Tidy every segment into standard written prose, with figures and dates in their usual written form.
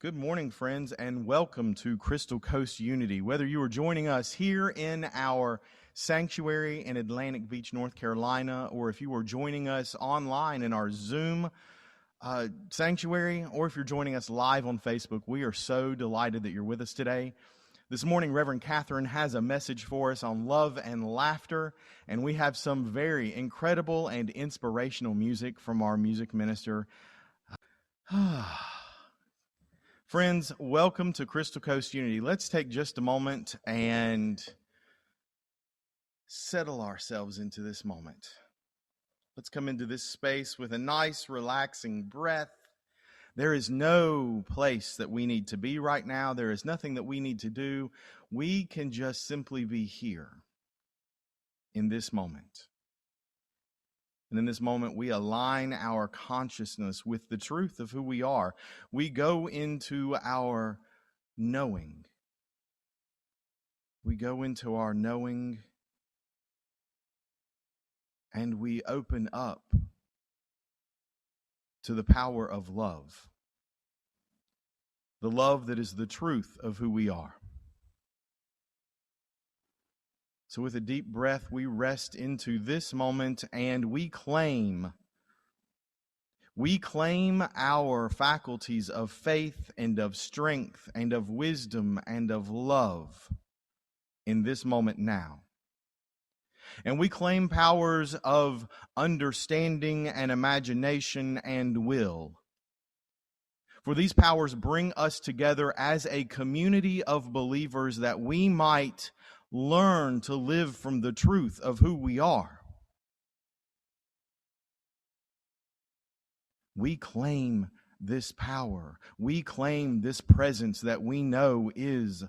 Good morning, friends, and welcome to Crystal Coast Unity. Whether you are joining us here in our sanctuary in Atlantic Beach, North Carolina, or if you are joining us online in our Zoom sanctuary, or if you're joining us live on Facebook, we are so delighted that you're with us today. This morning, Reverend Catherine has a message for us on love and laughter, and we have some very incredible and inspirational music from our music minister. Friends, welcome to Crystal Coast Unity. Let's take just a moment and settle ourselves into this moment. Let's come into this space with a nice, relaxing breath. There is no place that we need to be right now. There is nothing that we need to do. We can just simply be here in this moment. And in this moment, we align our consciousness with the truth of who we are. We go into our knowing. We go into our knowing, and we open up to the power of love. The love that is the truth of who we are. So with a deep breath, we rest into this moment and we claim our faculties of faith and of strength and of wisdom and of love in this moment now. And we claim powers of understanding and imagination and will. For these powers bring us together as a community of believers that we might learn to live from the truth of who we are. We claim this power. We claim this presence that we know is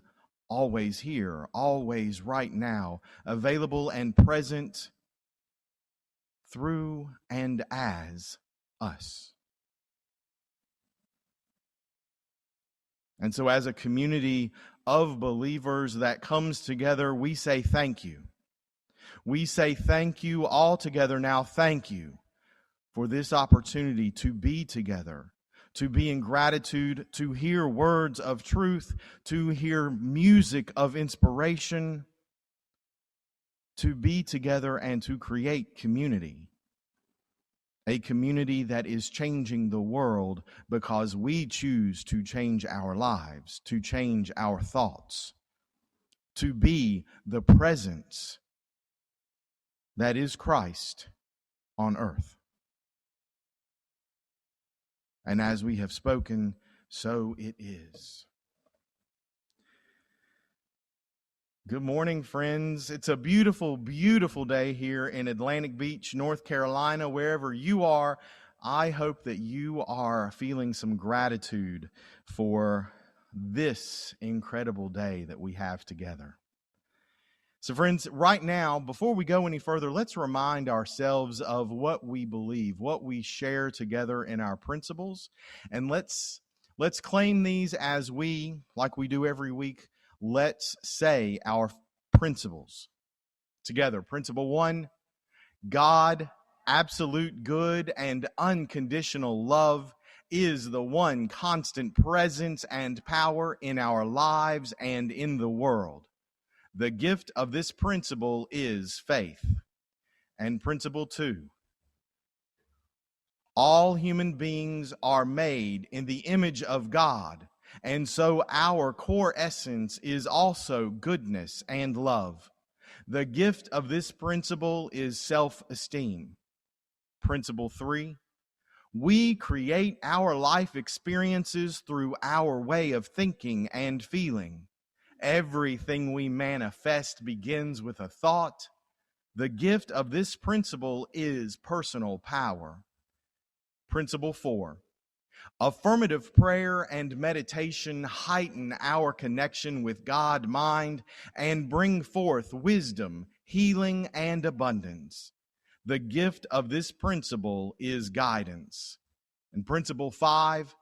always here, always right now, available and present through and as us. And so as a community of believers that comes together, we say thank you. We say thank you all together now. Thank you for this opportunity to be together, to be in gratitude, to hear words of truth, to hear music of inspiration, to be together and to create community. A community that is changing the world because we choose to change our lives, to change our thoughts, to be the presence that is Christ on earth. And as we have spoken, so it is. Good morning, friends. It's a beautiful, beautiful day here in Atlantic Beach, North Carolina. Wherever you are, I hope that you are feeling some gratitude for this incredible day that we have together. So, friends, right now, before we go any further, let's remind ourselves of what we believe, what we share together in our principles, and let's claim these as we, like we do every week, let's say our principles together. Principle 1, God, absolute good and unconditional love, is the one constant presence and power in our lives and in the world. The gift of this principle is faith. And principle 2, all human beings are made in the image of God. And so our core essence is also goodness and love. The gift of this principle is self-esteem. Principle 3, we create our life experiences through our way of thinking and feeling. Everything we manifest begins with a thought. The gift of this principle is personal power. Principle 4, affirmative prayer and meditation heighten our connection with God, mind, and bring forth wisdom, healing, and abundance. The gift of this principle is guidance. And principle 5,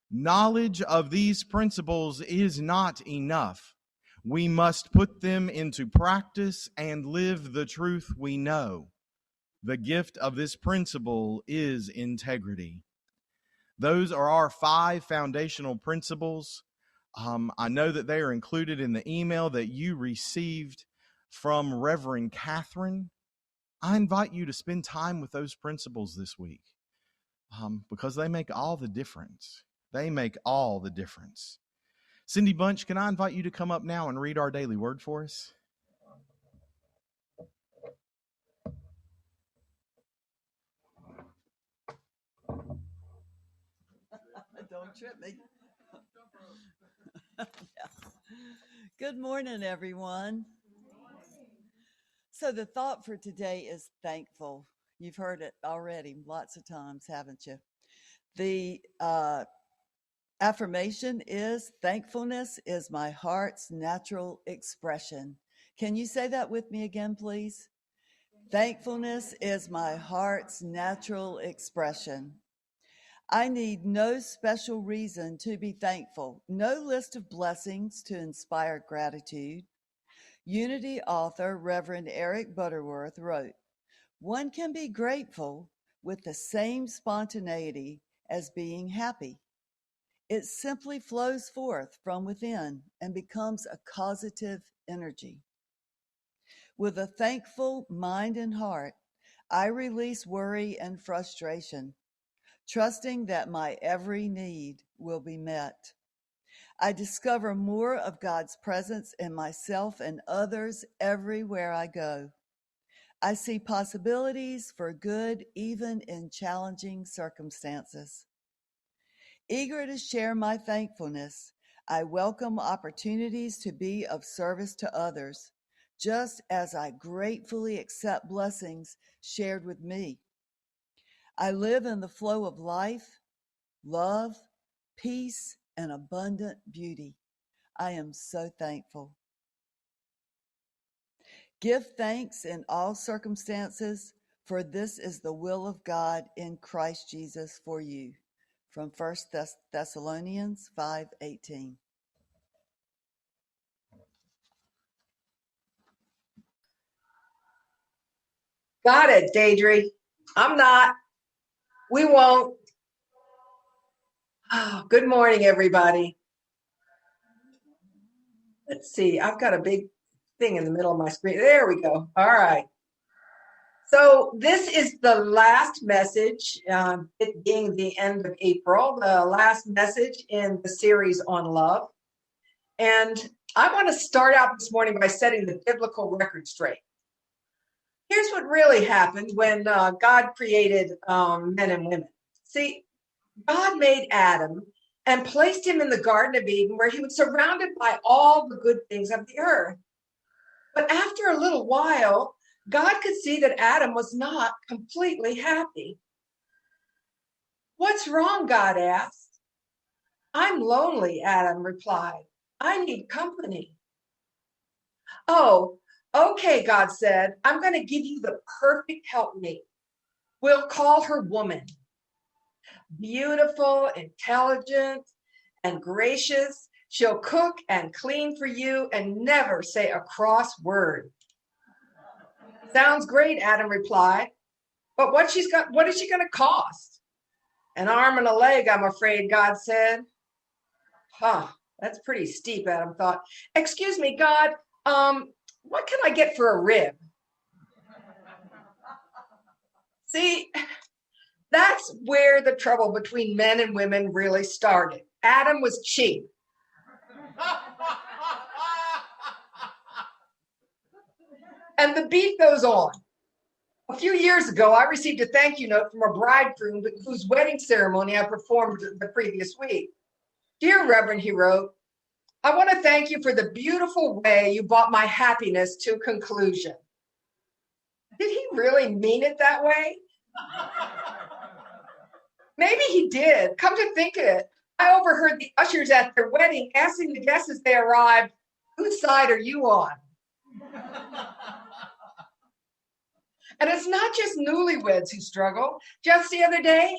knowledge of these principles is not enough. We must put them into practice and live the truth we know. The gift of this principle is integrity. Those are our 5 foundational principles. I know that they are included in the email that you received from Reverend Catherine. I invite you to spend time with those principles this week because they make all the difference. They make all the difference. Cindy Bunch, can I invite you to come up now and read our daily word for us? Don't trip me. Good morning, everyone. So the thought for today is thankful. You've heard it already lots of times, haven't you? The affirmation is thankfulness is my heart's natural expression. Can you say that with me again, please? Thankfulness is my heart's natural expression. I need no special reason to be thankful, no list of blessings to inspire gratitude. Unity author Reverend Eric Butterworth wrote, "One can be grateful with the same spontaneity as being happy. It simply flows forth from within and becomes a causative energy. With a thankful mind and heart, I release worry and frustration, trusting that my every need will be met. I discover more of God's presence in myself and others everywhere I go. I see possibilities for good even in challenging circumstances. Eager to share my thankfulness, I welcome opportunities to be of service to others, just as I gratefully accept blessings shared with me. I live in the flow of life, love, peace, and abundant beauty. I am so thankful. Give thanks in all circumstances, for this is the will of God in Christ Jesus for you." From 1 Thessalonians 5:18. Got it, Deidre. I'm not. We won't. Oh, good morning, everybody. Let's see. I've got a big thing in the middle of my screen. There we go. All right. So this is the last message, it being the end of April, the last message in the series on love. And I want to start out this morning by setting the biblical record straight. Here's what really happened when God created men and women. See, God made Adam and placed him in the Garden of Eden where he was surrounded by all the good things of the earth. But after a little while, God could see that Adam was not completely happy. "What's wrong?" God asked. "I'm lonely," Adam replied. "I need company." "Oh, okay," God said. "I'm going to give you the perfect helpmate. We'll call her woman. Beautiful, intelligent, and gracious. She'll cook and clean for you and never say a cross word." "Sounds great," Adam replied. "But what is she going to cost?" "An arm and a leg, I'm afraid," God said. That's pretty steep, Adam thought. "Excuse me, God, what can I get for a rib?" See, that's where the trouble between men and women really started. Adam was cheap. And the beat goes on. A few years ago, I received a thank you note from a bridegroom whose wedding ceremony I performed the previous week. "Dear Reverend," he wrote, "I want to thank you for the beautiful way you brought my happiness to conclusion." Did he really mean it that way? Maybe he did. Come to think of it, I overheard the ushers at their wedding asking the guests as they arrived, "Whose side are you on?" And it's not just newlyweds who struggle. Just the other day,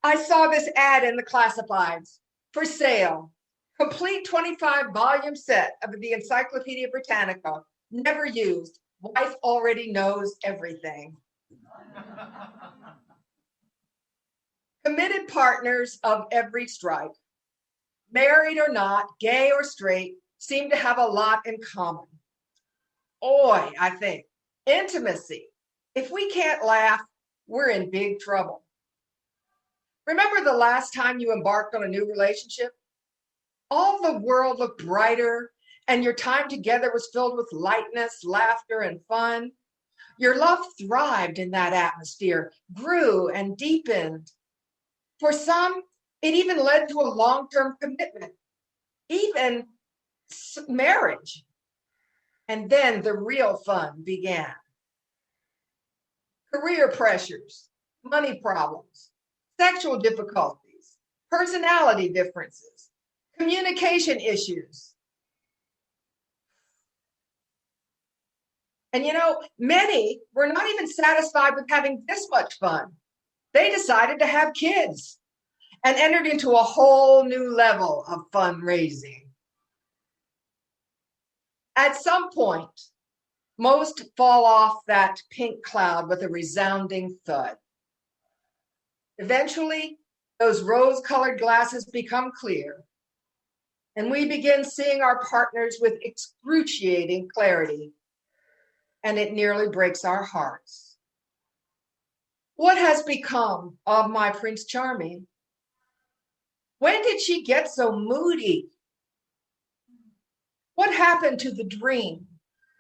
I saw this ad in the classifieds. For sale, complete 25-volume set of the Encyclopedia Britannica, never used. Wife already knows everything. Committed partners of every stripe, married or not, gay or straight, seem to have a lot in common. I think, intimacy. If we can't laugh, we're in big trouble. Remember the last time you embarked on a new relationship? All the world looked brighter, and your time together was filled with lightness, laughter, and fun. Your love thrived in that atmosphere, grew and deepened. For some, it even led to a long-term commitment, even marriage. And then the real fun began. Career pressures, money problems, sexual difficulties, personality differences, communication issues. And many were not even satisfied with having this much fun. They decided to have kids and entered into a whole new level of fundraising. At some point, most fall off that pink cloud with a resounding thud. Eventually, those rose-colored glasses become clear, and we begin seeing our partners with excruciating clarity, and it nearly breaks our hearts. What has become of my Prince Charming? When did she get so moody? What happened to the dream,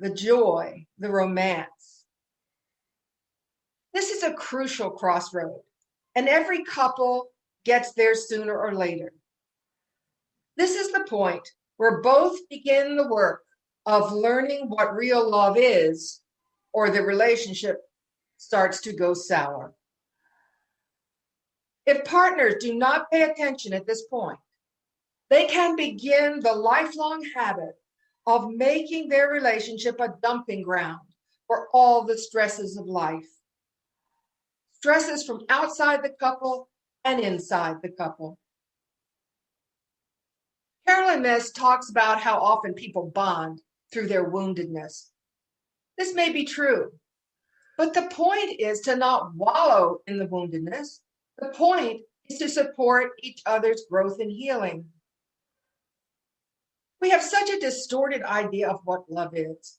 the joy, the romance? This is a crucial crossroad, and every couple gets there sooner or later. This is the point where both begin the work of learning what real love is, or the relationship starts to go sour. If partners do not pay attention at this point, they can begin the lifelong habit of making their relationship a dumping ground for all the stresses of life. Stresses from outside the couple and inside the couple. Carolyn Myss talks about how often people bond through their woundedness. This may be true, but the point is to not wallow in the woundedness. The point is to support each other's growth and healing. We have such a distorted idea of what love is.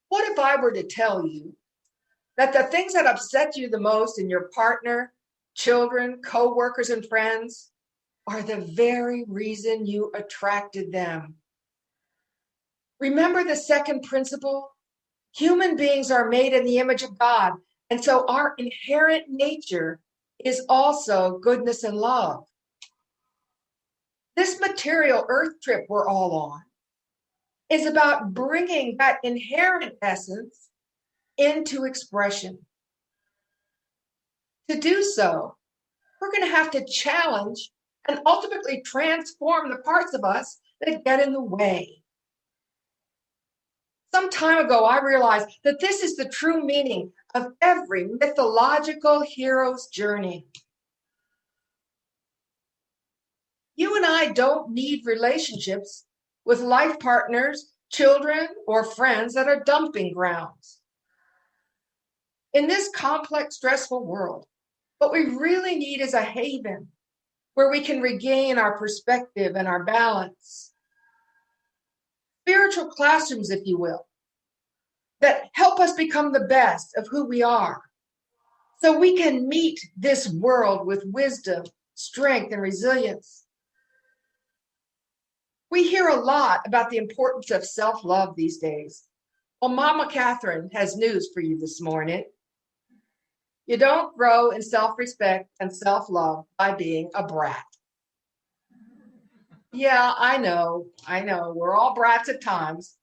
What if I were to tell you that the things that upset you the most in your partner, children, co-workers, and friends are the very reason you attracted them? Remember the second principle? Human beings are made in the image of God, and so our inherent nature is also goodness and love. This material earth trip we're all on is about bringing that inherent essence into expression. To do so, we're going to have to challenge and ultimately transform the parts of us that get in the way. Some time ago, I realized that this is the true meaning of every mythological hero's journey. You and I don't need relationships with life partners, children, or friends that are dumping grounds. In this complex, stressful world, what we really need is a haven where we can regain our perspective and our balance. Spiritual classrooms, if you will, that help us become the best of who we are, so we can meet this world with wisdom, strength, and resilience. We hear a lot about the importance of self-love these days. Well, Mama Catherine has news for you this morning. You don't grow in self-respect and self-love by being a brat. Yeah, I know. We're all brats at times.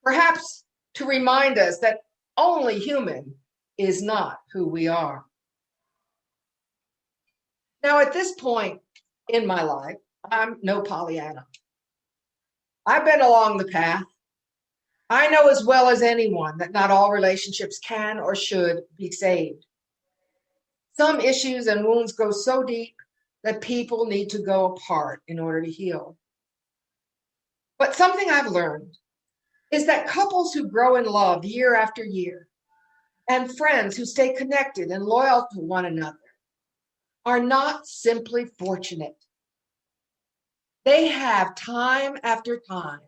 Perhaps to remind us that only human is not who we are. Now, at this point in my life, I'm no Pollyanna. I've been along the path. I know as well as anyone that not all relationships can or should be saved. Some issues and wounds go so deep that people need to go apart in order to heal. But something I've learned is that couples who grow in love year after year, and friends who stay connected and loyal to one another, are not simply fortunate. They have time after time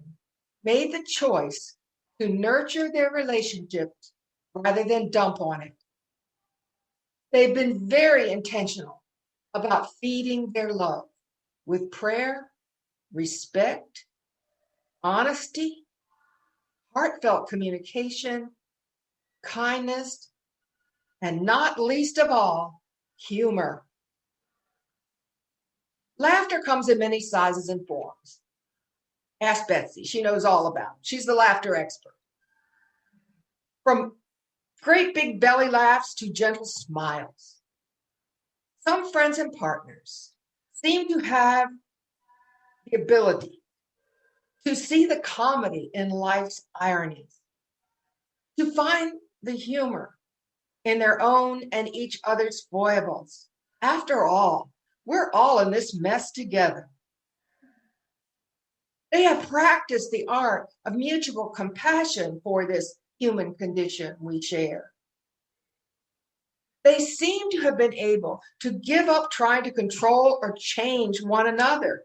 made the choice to nurture their relationships rather than dump on it. They've been very intentional about feeding their love with prayer, respect, honesty, heartfelt communication, kindness, and not least of all, humor. Laughter comes in many sizes and forms. Ask Betsy, she knows all about it. She's the laughter expert. From great big belly laughs to gentle smiles. Some friends and partners seem to have the ability to see the comedy in life's ironies, to find the humor in their own and each other's foibles. After all, we're all in this mess together. They have practiced the art of mutual compassion for this human condition we share. They seem to have been able to give up trying to control or change one another.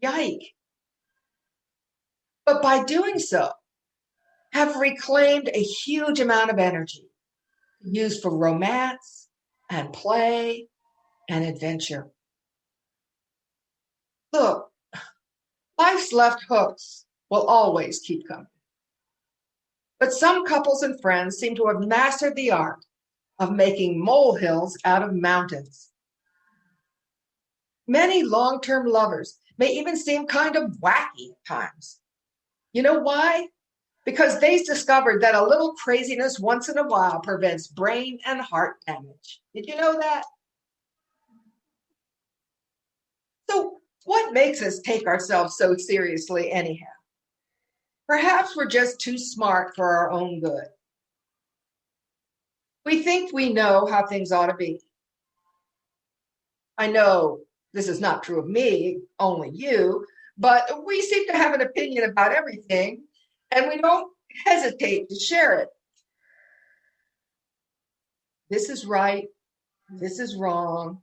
Yike. But by doing so, have reclaimed a huge amount of energy used for romance and play and adventure. Look, life's left hooks will always keep coming. But some couples and friends seem to have mastered the art of making molehills out of mountains. Many long-term lovers may even seem kind of wacky at times. You know why? Because they've discovered that a little craziness once in a while prevents brain and heart damage. Did you know that? So what makes us take ourselves so seriously anyhow? Perhaps we're just too smart for our own good. We think we know how things ought to be. I know this is not true of me, only you, but we seem to have an opinion about everything, and we don't hesitate to share it. This is right. This is wrong.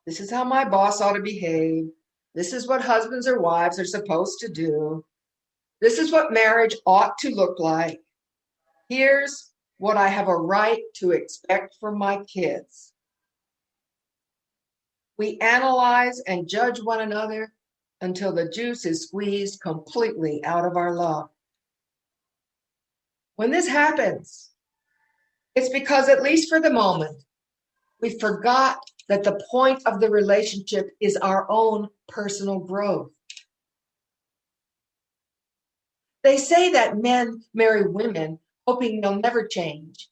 This is how my boss ought to behave. This is what husbands or wives are supposed to do. This is what marriage ought to look like. Here's what I have a right to expect from my kids. We analyze and judge one another until the juice is squeezed completely out of our love. When this happens, it's because, at least for the moment, we forgot that the point of the relationship is our own personal growth. They say that men marry women hoping they'll never change,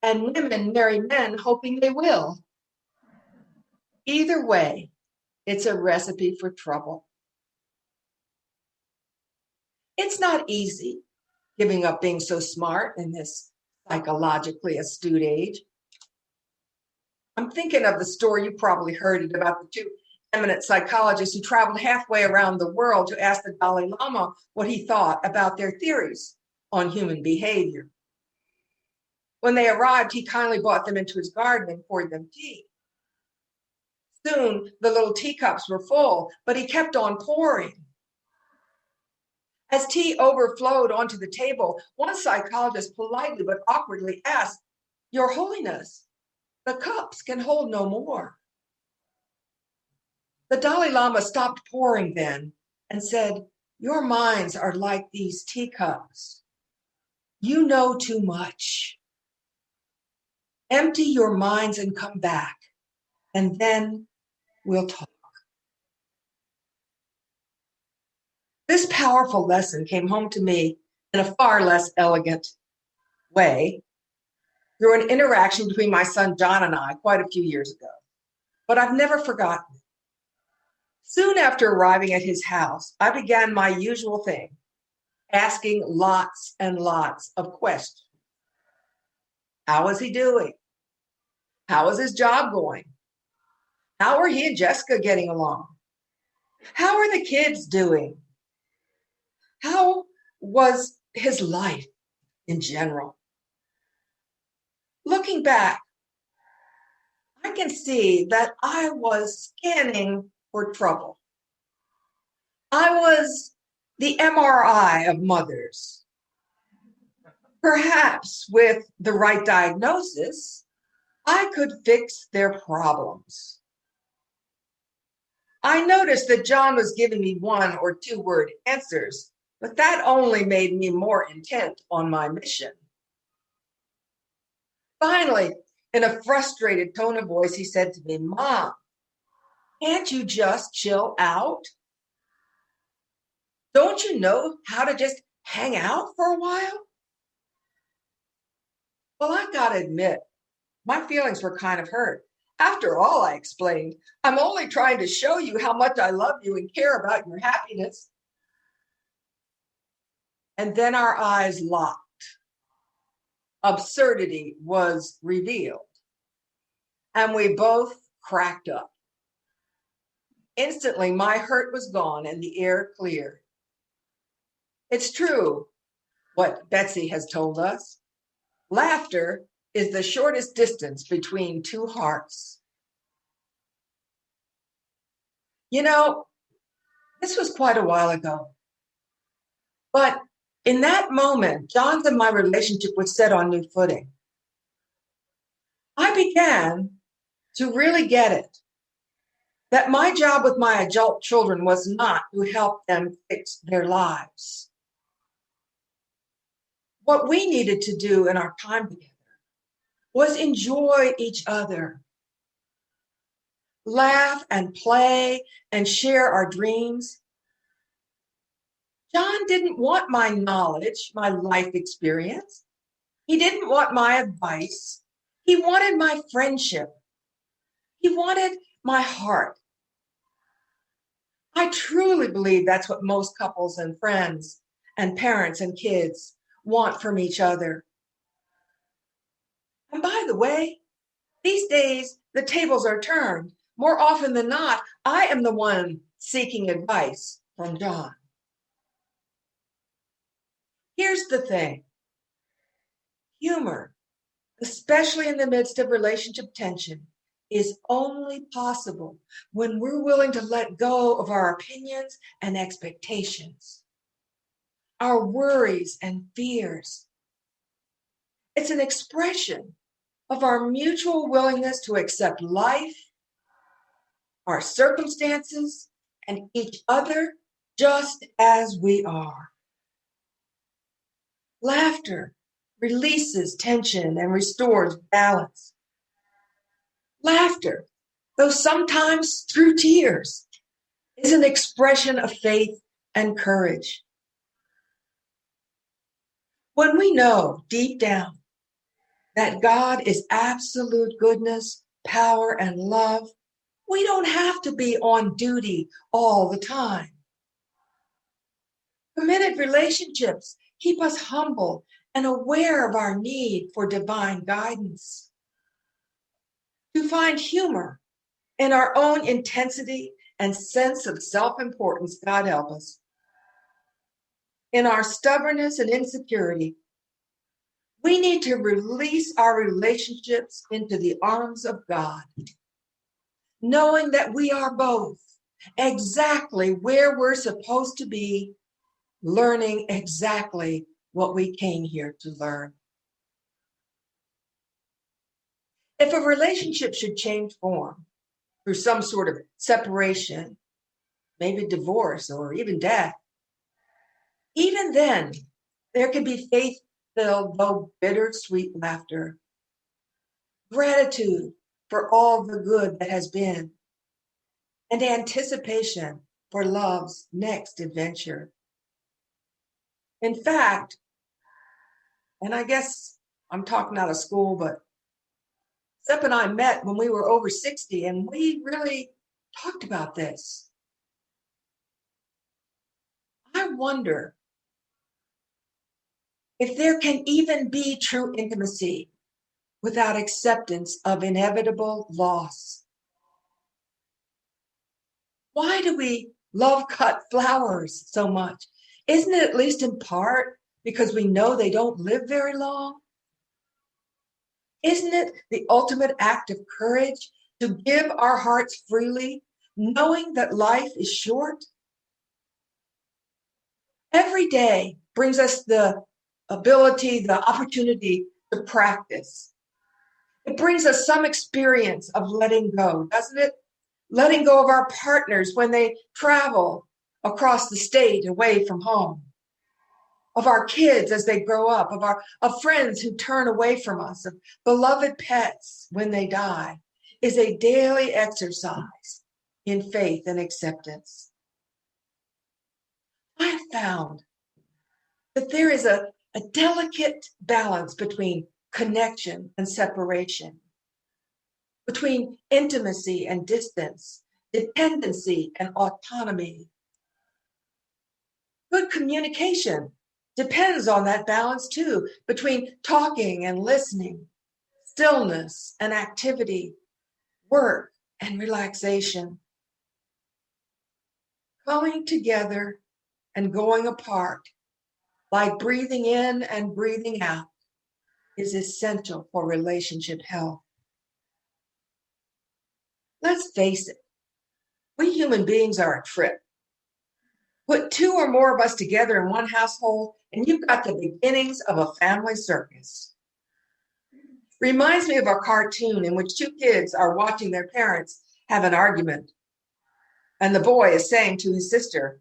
and women marry men hoping they will. Either way, it's a recipe for trouble. It's not easy giving up being so smart in this psychologically astute age. I'm thinking of the story, you probably heard it, about the two eminent psychologists who traveled halfway around the world to ask the Dalai Lama what he thought about their theories on human behavior. When they arrived, he kindly brought them into his garden and poured them tea. Soon, the little teacups were full, but he kept on pouring. As tea overflowed onto the table, one psychologist politely but awkwardly asked, "Your Holiness, the cups can hold no more." The Dalai Lama stopped pouring then and said, "Your minds are like these teacups. You know too much. Empty your minds and come back, and then we'll talk." This powerful lesson came home to me in a far less elegant way through an interaction between my son John and I quite a few years ago, but I've never forgotten it. Soon after arriving at his house, I began my usual thing, asking lots and lots of questions. How was he doing? How was his job going? How are he and Jessica getting along? How are the kids doing? How was his life in general? Looking back, I can see that I was scanning for trouble. I was the MRI of mothers. Perhaps with the right diagnosis, I could fix their problems. I noticed that John was giving me 1 or 2 word answers, but that only made me more intent on my mission. Finally, in a frustrated tone of voice, he said to me, "Mom, can't you just chill out? Don't you know how to just hang out for a while?" Well, I've got to admit, my feelings were kind of hurt. After all, I explained, I'm only trying to show you how much I love you and care about your happiness. And then our eyes locked. Absurdity was revealed. And we both cracked up. Instantly, my hurt was gone and the air cleared. It's true what Betsy has told us. Laughter is the shortest distance between 2 hearts. You know, this was quite a while ago. But in that moment, John's and my relationship was set on new footing. I began to really get it, that my job with my adult children was not to help them fix their lives. What we needed to do in our time together was enjoy each other, laugh and play and share our dreams. John didn't want my knowledge, my life experience. He didn't want my advice. He wanted my friendship. He wanted my heart. I truly believe that's what most couples and friends and parents and kids want from each other. And by the way, these days, the tables are turned. More often than not, I am the one seeking advice from John. Here's the thing. Humor, especially in the midst of relationship tension, is only possible when we're willing to let go of our opinions and expectations, our worries and fears. It's an expression of our mutual willingness to accept life, our circumstances, and each other just as we are. Laughter releases tension and restores balance. Laughter, though sometimes through tears, is an expression of faith and courage. When we know deep down that God is absolute goodness, power, and love, we don't have to be on duty all the time. Committed relationships keep us humble and aware of our need for divine guidance. To find humor in our own intensity and sense of self-importance, God help us. In our stubbornness and insecurity, we need to release our relationships into the arms of God, knowing that we are both exactly where we're supposed to be, learning exactly what we came here to learn. If a relationship should change form through some sort of separation, maybe divorce or even death, even then, there can be faith-filled, though bittersweet laughter, gratitude for all the good that has been, and anticipation for love's next adventure. In fact, and I guess I'm talking out of school, but Sepp and I met when we were over 60, and we really talked about this. I wonder if there can even be true intimacy without acceptance of inevitable loss. Why do we love cut flowers so much? Isn't it at least in part because we know they don't live very long? Isn't it the ultimate act of courage to give our hearts freely, knowing that life is short? Every day brings us the ability, the opportunity to practice. It brings us some experience of letting go, doesn't it? Letting go of our partners when they travel across the state away from home, of our kids as they grow up, of friends who turn away from us, of beloved pets when they die, is a daily exercise in faith and acceptance. I have found that there is a delicate balance between connection and separation, between intimacy and distance, dependency and autonomy. Good communication depends on that balance too, between talking and listening, stillness and activity, work and relaxation. Coming together and going apart, like breathing in and breathing out, is essential for relationship health. Let's face it, we human beings are a trip. Put two or more of us together in one household, and you've got the beginnings of a family circus. Reminds me of a cartoon in which two kids are watching their parents have an argument, and the boy is saying to his sister,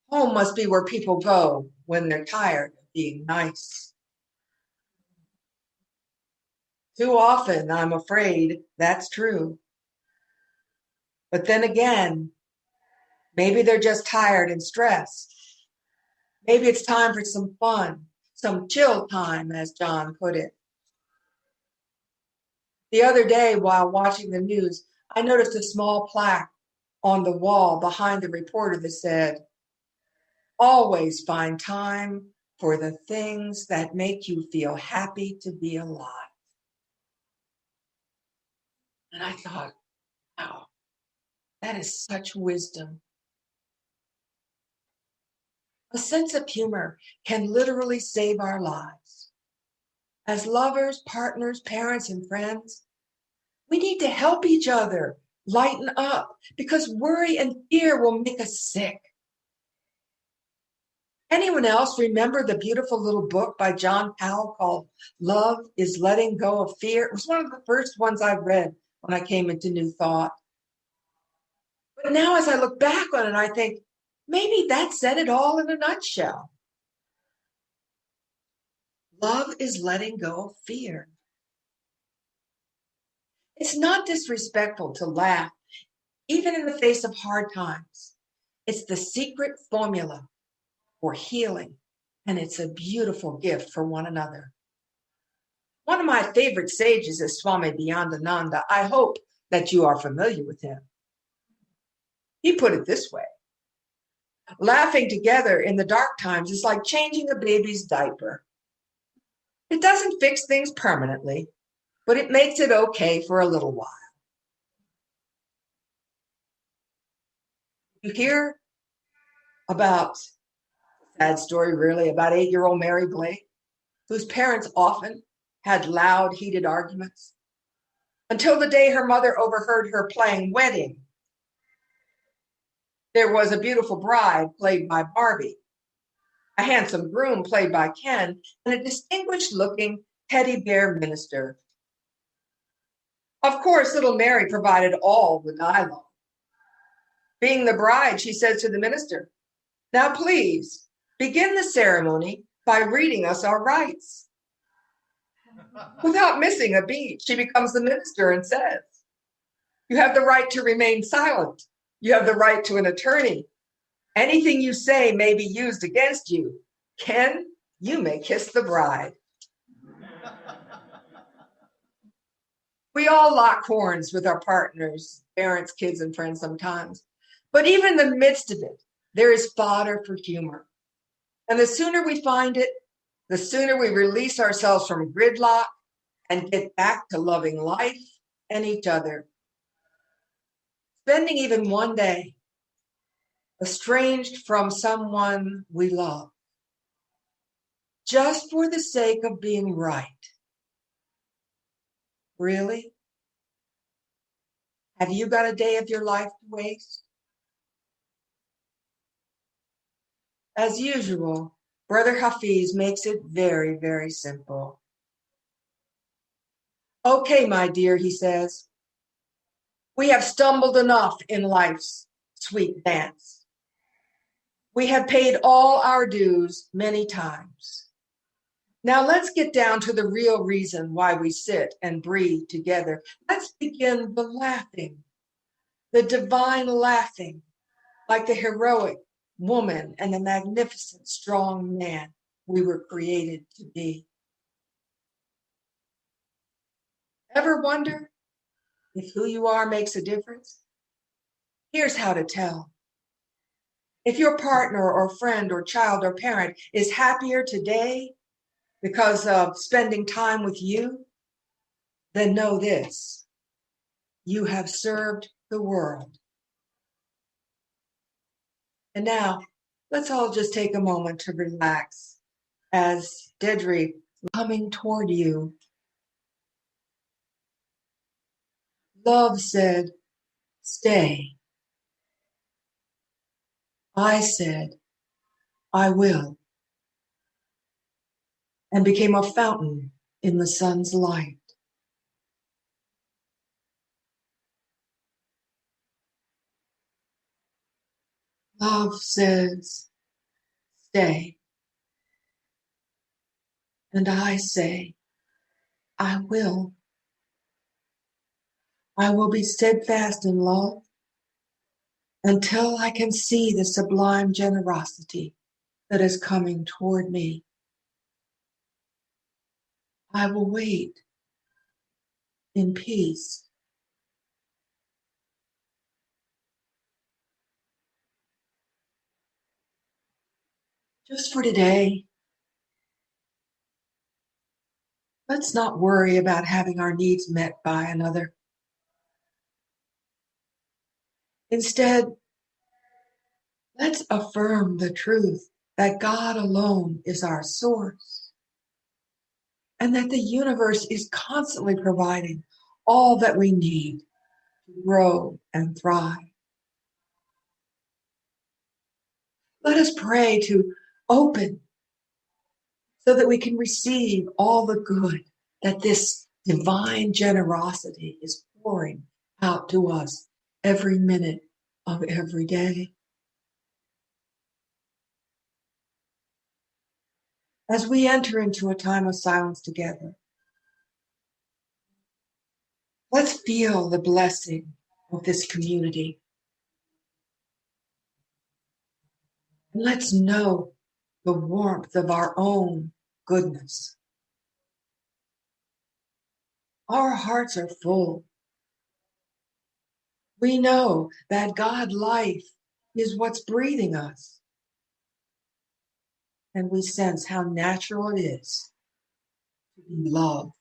"Home must be where people go when they're tired of being nice." Too often, I'm afraid that's true. But then again, maybe they're just tired and stressed. Maybe it's time for some fun, some chill time, as John put it. The other day, while watching the news, I noticed a small plaque on the wall behind the reporter that said, "Always find time for the things that make you feel happy to be alive." And I thought, wow, that is such wisdom. A sense of humor can literally save our lives. As lovers, partners, parents, and friends, we need to help each other lighten up, because worry and fear will make us sick. Anyone else remember the beautiful little book by John Powell called Love is Letting Go of Fear? It was one of the first ones I read when I came into New Thought. But now as I look back on it, I think, maybe that said it all in a nutshell. Love is letting go of fear. It's not disrespectful to laugh, even in the face of hard times. It's the secret formula for healing, and it's a beautiful gift for one another. One of my favorite sages is Swami Vivekananda. I hope that you are familiar with him. He put it this way: laughing together in the dark times is like changing a baby's diaper. It doesn't fix things permanently, but it makes it okay for a little while. You hear about a sad story, really, about 8-year-old Mary Blake, whose parents often had loud, heated arguments, until the day her mother overheard her playing Wedding. There was a beautiful bride played by Barbie, a handsome groom played by Ken, and a distinguished-looking teddy bear minister. Of course, little Mary provided all the dialogue. Being the bride, she says to the minister, "Now please, begin the ceremony by reading us our rights." Without missing a beat, she becomes the minister and says, "You have the right to remain silent. You have the right to an attorney. Anything you say may be used against you. Ken, you may kiss the bride." We all lock horns with our partners, parents, kids, and friends sometimes. But even in the midst of it, there is fodder for humor. And the sooner we find it, the sooner we release ourselves from gridlock and get back to loving life and each other. Spending even one day estranged from someone we love, just for the sake of being right. Really? Have you got a day of your life to waste? As usual, Brother Hafiz makes it very, very simple. Okay, my dear, he says, we have stumbled enough in life's sweet dance. We have paid all our dues many times. Now let's get down to the real reason why we sit and breathe together. Let's begin the laughing, the divine laughing, like the heroic woman and the magnificent strong man we were created to be. Ever wonder if who you are makes a difference? Here's how to tell. If your partner or friend or child or parent is happier today because of spending time with you, then know this: you have served the world. And now, let's all just take a moment to relax as Dedri is coming toward you. Love said, stay. I said, I will, and became a fountain in the sun's light. Love says, stay. And I say, I will. I will be steadfast in love until I can see the sublime generosity that is coming toward me. I will wait in peace. Just for today, let's not worry about having our needs met by another. Instead, let's affirm the truth that God alone is our source and that the universe is constantly providing all that we need to grow and thrive. Let us pray to open so that we can receive all the good that this divine generosity is pouring out to us every minute of every day. As we enter into a time of silence together, let's feel the blessing of this community. And let's know the warmth of our own goodness. Our hearts are full. We know that God life is what's breathing us. And we sense how natural it is to be love,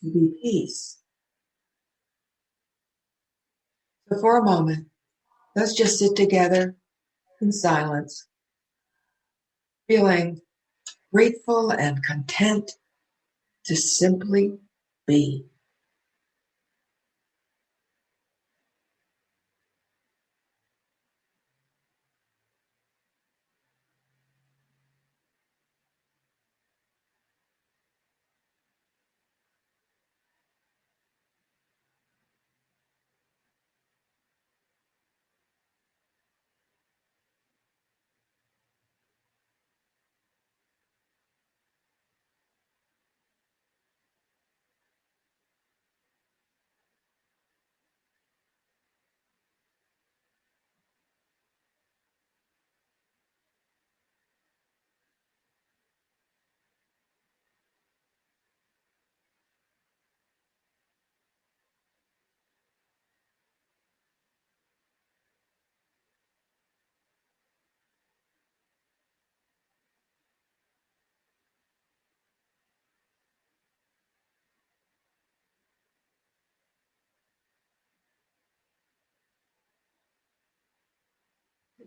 to be peace. So for a moment, let's just sit together in silence, feeling grateful and content to simply be.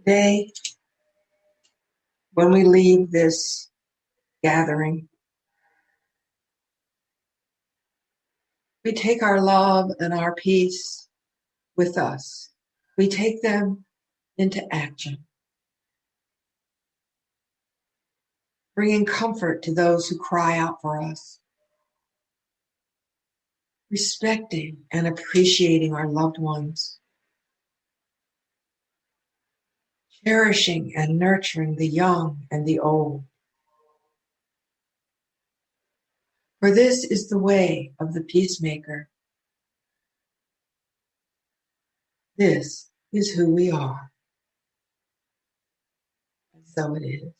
Today, when we leave this gathering, We take our love and our peace with us. We take them into action, bringing comfort to those who cry out for us, respecting and appreciating our loved ones, cherishing and nurturing the young and the old. For this is the way of the peacemaker. This is who we are. And so it is.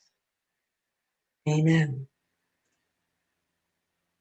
Amen.